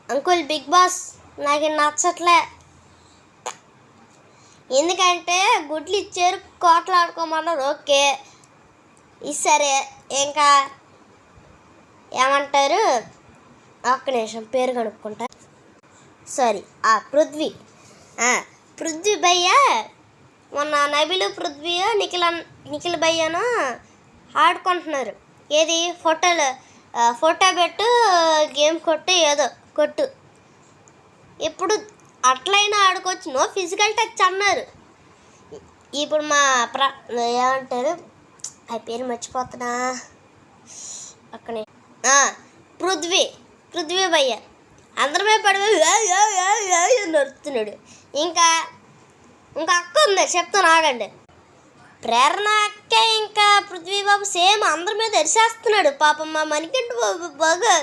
Uncle big boss నాకు నచ్చట్లే, ఎందుకంటే గుడ్లు ఇచ్చారు కోట్లాడుకోమన్నారు, ఓకే సరే. ఇంకా ఏమంటారు, ఒక్క నిమిషం పేరు కనుక్కుంటా. సారీ, పృథ్వీ భయ్య మొన్న నబిలు పృథ్వీ నిఖిల్ భయ్యను ఆడుకుంటున్నారు. ఏది ఫోటో పెట్టు గేమ్ కొట్టు. ఇప్పుడు అట్లయినా ఆడుకోవచ్చు, నో ఫిజికల్ టచ్ అన్నారు. ఇప్పుడు మా ఏమంటారు ఆ పేరు మర్చిపోతున్నా, అక్కడే పృథ్వీ భయ్య అందరమే పడిపోయి నడుస్తున్నాడు. ఇంకా అక్క ఉంది, చెప్తాను ఆగండి. ప్రేరణ అక్క ఇంకా పృథ్వీ బాబు సేమ్ అందరి మీద ఎరిసేస్తున్నాడు. పాపం మా మణికంఠ బాబు బాగా